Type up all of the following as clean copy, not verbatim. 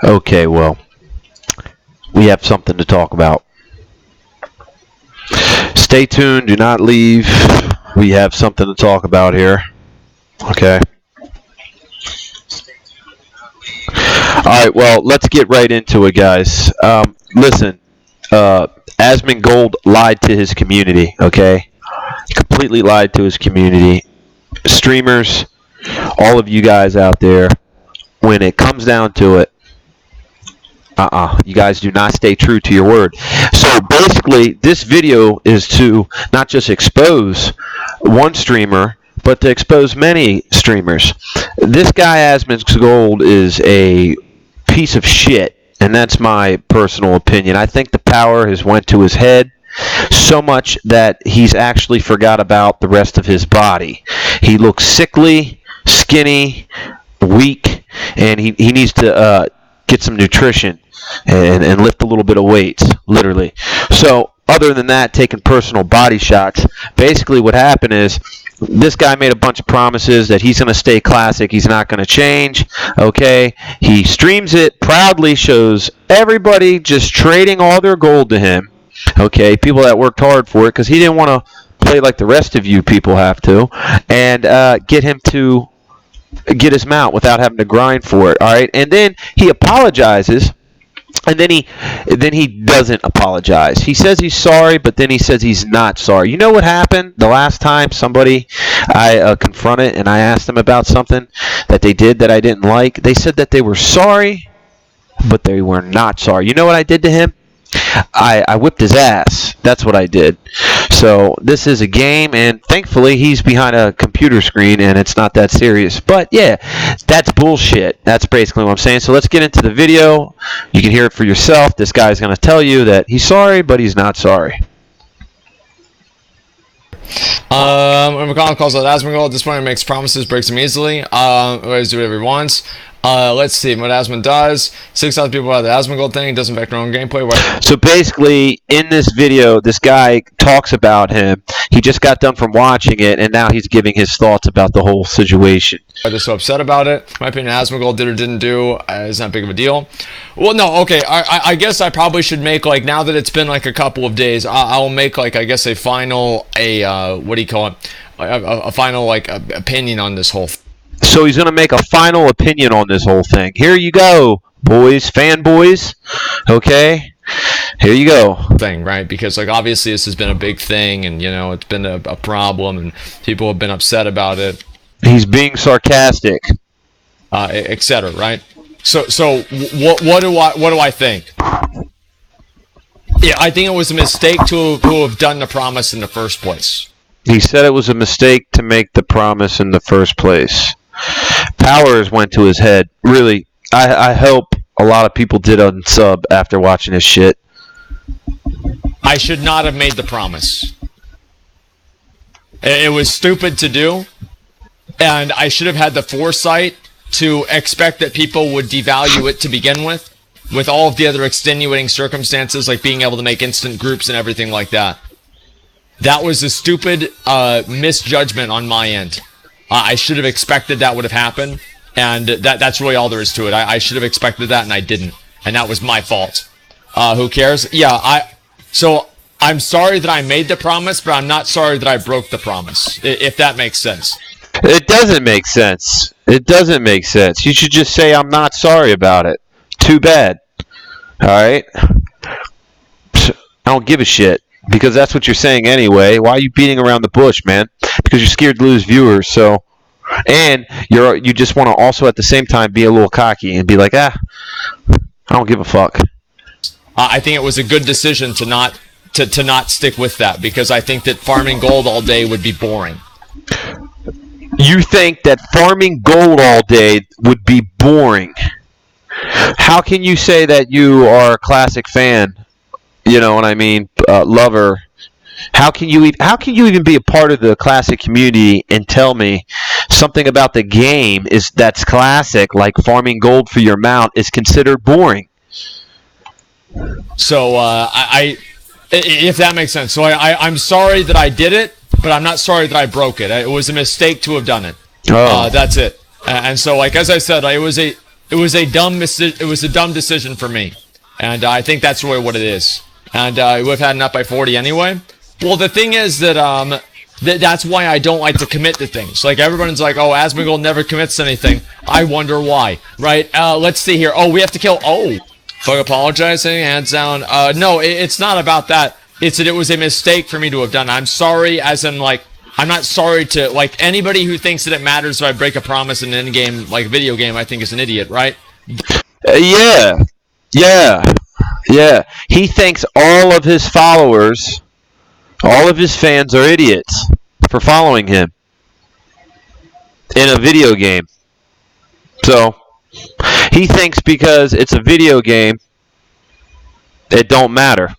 Okay, well, we have something to talk about. Stay tuned. Do not leave. We have something to talk about here. Okay. All right. Well, let's get right into it, guys. Listen, Asmongold lied to his community. Okay, he completely lied to his community. Streamers, all of you guys out there, when it comes down to it, you guys do not stay true to your word. So basically, this video is to not just expose one streamer, but to expose many streamers. This guy, Asmongold, is a piece of shit, and that's my personal opinion. I think the power has went to his head so much that he's actually forgot about the rest of his body. He looks sickly, skinny, weak, and he needs to get some nutrition and lift a little bit of weights, literally. So other than that, taking personal body shots, basically what happened is this guy made a bunch of promises that he's going to stay classic, he's not going to change. Okay, he streams it, proudly shows everybody just trading all their gold to him. Okay, people that worked hard for it, because he didn't want to play like the rest of you people have to, and get him to get his mount without having to grind for it. All right, and then he apologizes, and then he doesn't apologize. He says he's sorry, but then he says he's not sorry. You know what happened the last time somebody I confronted and I asked them about something that they did that I didn't like? They said that they were sorry, but they were not sorry. You know what I did to him? I whipped his ass. That's what I did. So this is a game, and thankfully he's behind a computer screen and it's not that serious. But yeah, that's bullshit. That's basically what I'm saying. So let's get into the video. You can hear it for yourself. This guy's going to tell you that he's sorry, but he's not sorry. McConnell calls out Asmongold. At this point, he makes promises, breaks them easily. Always do whatever he wants. Let's see what Asmon does. 6,000 people out of the Asmongold thing. Doesn't affect their own gameplay. So basically, in this video, this guy talks about him. He just got done from watching it, and now he's giving his thoughts about the whole situation. Why they're so upset about it. In my opinion, Asmongold did or didn't do is not big of a deal. Well, no, okay. I guess I probably should make, like, now that it's been like a couple of days, I'll make, like, I guess a final, what do you call it? A final, like, opinion on this whole thing. So he's going to make a final opinion on this whole thing. Here you go, boys, fanboys. Okay, here you go. Thing, right? Because, like, obviously this has been a big thing, and, you know, it's been a problem, and people have been upset about it. He's being sarcastic, etc. Right? So what do I think? Yeah, I think it was a mistake to have done the promise in the first place. He said it was a mistake to make the promise in the first place. Powers went to his head. Really, I hope a lot of people did unsub after watching this shit. I should not have made the promise. It was stupid to do, and I should have had the foresight to expect that people would devalue it to begin with all of the other extenuating circumstances, like being able to make instant groups and everything like that. That was a stupid misjudgment on my end. I should have expected that would have happened, and that's really all there is to it. I should have expected that, and I didn't, and that was my fault. Who cares? Yeah, so I'm sorry that I made the promise, but I'm not sorry that I broke the promise, if that makes sense. It doesn't make sense. It doesn't make sense. You should just say, I'm not sorry about it. Too bad. All right? I don't give a shit. Because that's what you're saying anyway. Why are you beating around the bush, man? Because you're scared to lose viewers. So, and you just want to also at the same time be a little cocky and be like, I don't give a fuck. I think it was a good decision to not stick with that, because I think that farming gold all day would be boring. You think that farming gold all day would be boring? How can you say that you are a classic fan? You know what I mean? Lover. How can you even be a part of the classic community and tell me something about the game that's classic, like farming gold for your mount, is considered boring? So if that makes sense. So I'm sorry that I did it, but I'm not sorry that I broke it. It was a mistake to have done it. Oh. That's it. And so, like, as I said, it it was a dumb decision for me, and I think that's really what it is. And we would have had enough by 40 anyway. Well, the thing is that that's why I don't like to commit to things. Like, everyone's like, oh, Asmongold never commits to anything. I wonder why, right? Let's see here. Oh, we have to kill. Oh, fuck, apologizing, hands down. No, it's not about that. It's that it was a mistake for me to have done. I'm sorry, as in, like, I'm not sorry to, like, anybody who thinks that it matters if I break a promise in an in-game, like, video game, I think is an idiot, right? Yeah. He thinks all of his followers, all of his fans are idiots for following him in a video game. So, he thinks because it's a video game, it don't matter.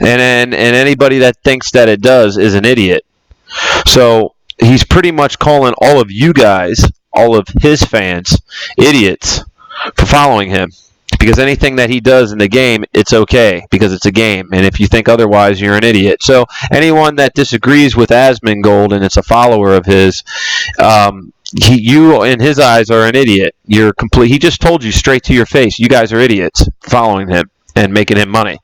And anybody that thinks that it does is an idiot. So he's pretty much calling all of you guys, all of his fans, idiots for following him. Because anything that he does in the game, it's okay because it's a game. And if you think otherwise, you're an idiot. So anyone that disagrees with Asmongold and it's a follower of his, you in his eyes are an idiot. You're complete. He just told you straight to your face, you guys are idiots following him and making him money.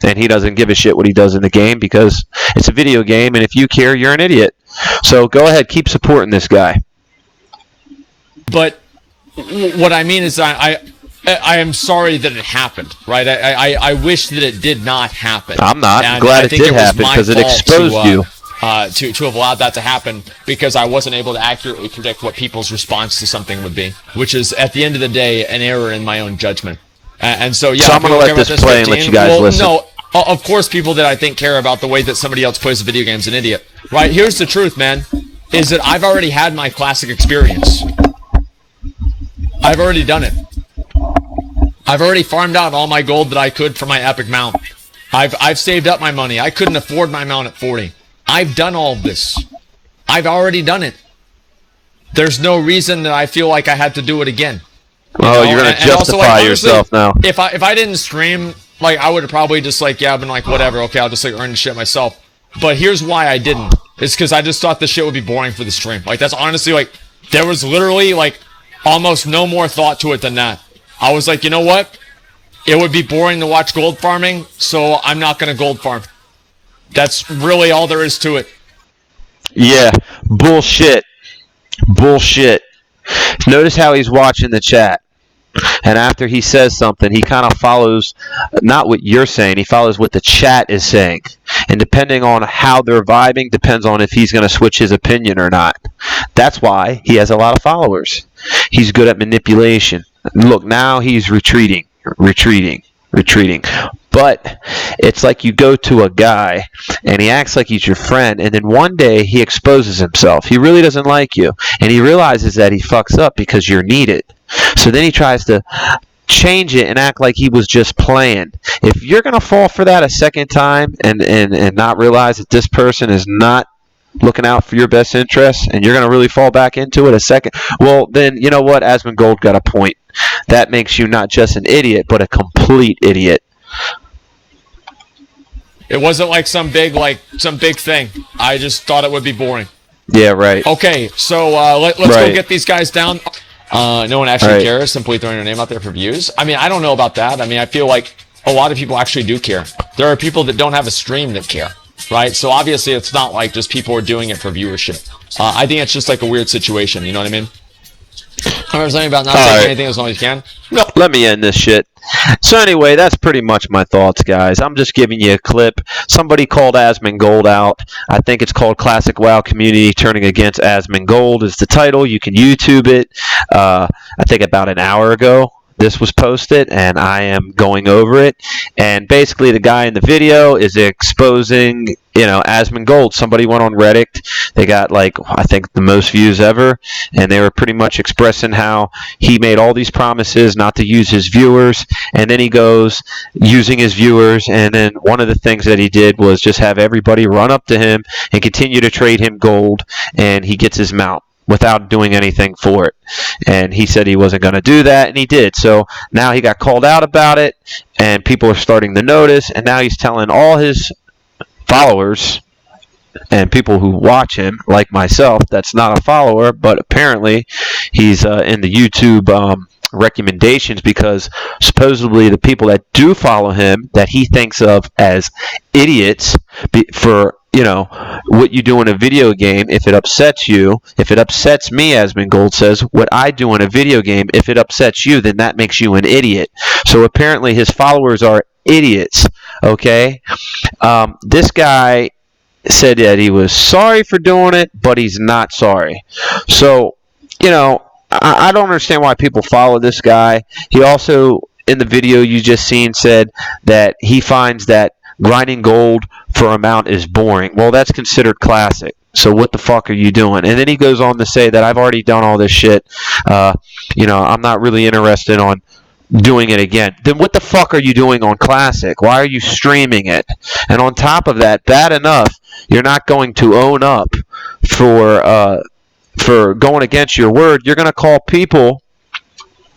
And he doesn't give a shit what he does in the game because it's a video game, and if you care, you're an idiot. So go ahead, keep supporting this guy. But what I mean is I am sorry that it happened, right? I wish that it did not happen. I'm not. I'm glad it did happen because it exposed you. To have allowed that to happen because I wasn't able to accurately predict what people's response to something would be, which is, at the end of the day, an error in my own judgment. And so, yeah. So I'm going to let this play and let you guys listen. No, of course, people that I think care about the way that somebody else plays video games an idiot. Right? Here's the truth, man, is that I've already had my classic experience. I've already done it. I've already farmed out all my gold that I could for my epic mount. I've saved up my money. I couldn't afford my mount at 40. I've done all of this. I've already done it. There's no reason that I feel like I had to do it again. You're going to justify yourself now. If I didn't stream, like, I would have probably just, like, yeah, been like, whatever, okay, I'll just, like, earn the shit myself. But here's why I didn't. It's because I just thought the shit would be boring for the stream. Like, that's honestly, like, there was literally, like, almost no more thought to it than that. I was like, you know what? It would be boring to watch gold farming, so I'm not going to gold farm. That's really all there is to it. Yeah, bullshit. Notice how he's watching the chat. And after he says something, he kind of follows not what you're saying, he follows what the chat is saying. And depending on how they're vibing, depends on if he's going to switch his opinion or not. That's why he has a lot of followers. He's good at manipulation. Look, now he's retreating. But it's like you go to a guy and he acts like he's your friend, and then one day he exposes himself. He really doesn't like you, and he realizes that he fucks up because you're needed. So then he tries to change it and act like he was just playing. If you're going to fall for that a second time and not realize that this person is not looking out for your best interests, and you're going to really fall back into it a second, well, then, you know what? Asmongold got a point. That makes you not just an idiot, but a complete idiot. It wasn't like some big thing. I just thought it would be boring. Yeah, right. Okay, so let's go get these guys down. No one actually cares, simply throwing their name out there for views. I mean, I don't know about that. I mean, I feel like a lot of people actually do care. There are people that don't have a stream that care, right? So obviously it's not like just people are doing it for viewership. I think it's just like a weird situation, you know what I mean? Remember something about not saying anything as long as you can? No. Let me end this shit. So anyway, that's pretty much my thoughts, guys. I'm just giving you a clip. Somebody called Asmongold out. I think it's called Classic WoW Community Turning Against Asmongold is the title. You can YouTube it. I think about an hour ago this was posted, and I am going over it. And basically the guy in the video is exposing, Asmongold. Somebody went on Reddit. They got, I think the most views ever, and they were pretty much expressing how he made all these promises not to use his viewers, and then he goes using his viewers, and then one of the things that he did was just have everybody run up to him and continue to trade him gold, and he gets his mount without doing anything for it. And he said he wasn't going to do that, and he did. So now he got called out about it, and people are starting to notice, and now he's telling all his followers and people who watch him, like myself, that's not a follower, but apparently he's in the YouTube recommendations because supposedly the people that do follow him, that he thinks of as idiots for what you do in a video game, if it upsets you, if it upsets me, Asmongold says, what I do in a video game, if it upsets you, then that makes you an idiot. So apparently his followers are idiots, okay? This guy said that he was sorry for doing it, but he's not sorry. So, I don't understand why people follow this guy. He also, in the video you just seen, said that he finds that grinding gold for a mount is boring. Well, that's considered classic. So what the fuck are you doing? And then he goes on to say that I've already done all this shit. I'm not really interested on doing it again. Then what the fuck are you doing on classic? Why are you streaming it? And on top of that, bad enough, you're not going to own up for going against your word. You're going to call people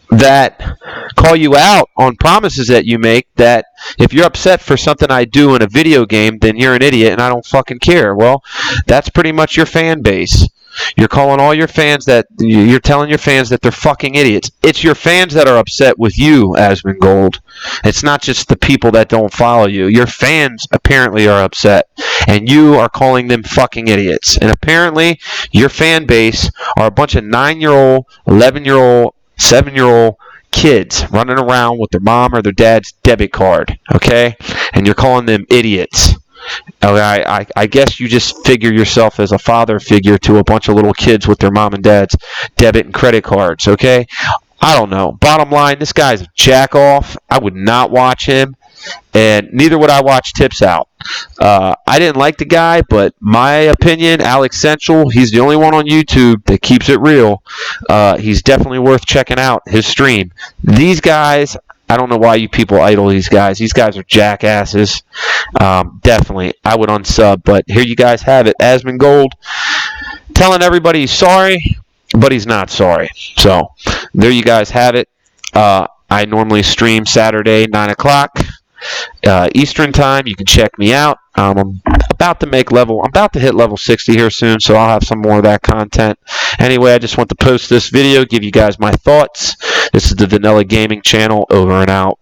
that call you out on promises that you make, that if you're upset for something I do in a video game, then you're an idiot and I don't fucking care. Well, that's pretty much your fan base. You're calling all your fans you're telling your fans that they're fucking idiots. It's your fans that are upset with you, Asmongold. It's not just the people that don't follow you. Your fans apparently are upset, and you are calling them fucking idiots. And apparently, your fan base are a bunch of 9-year-old, 11-year-old, 7-year-old kids running around with their mom or their dad's debit card, okay? And you're calling them idiots. Okay, I guess you just figure yourself as a father figure to a bunch of little kids with their mom and dad's debit and credit cards, okay? I don't know. Bottom line, this guy's a jack off. I would not watch him, and neither would I watch Tips Out. I didn't like the guy, but my opinion, Alex Central, he's the only one on YouTube that keeps it real. He's definitely worth checking out, his stream. These guys, I don't know why you people idol these guys. These guys are jackasses. Definitely, I would unsub. But here you guys have it. Asmongold telling everybody he's sorry, but he's not sorry. So there you guys have it. I normally stream Saturday, 9 o'clock Eastern time. You can check me out. I'm about to hit level 60 here soon, so I'll have some more of that content. Anyway, I just want to post this video, give you guys my thoughts. This is the Vanilla Gaming channel, over and out.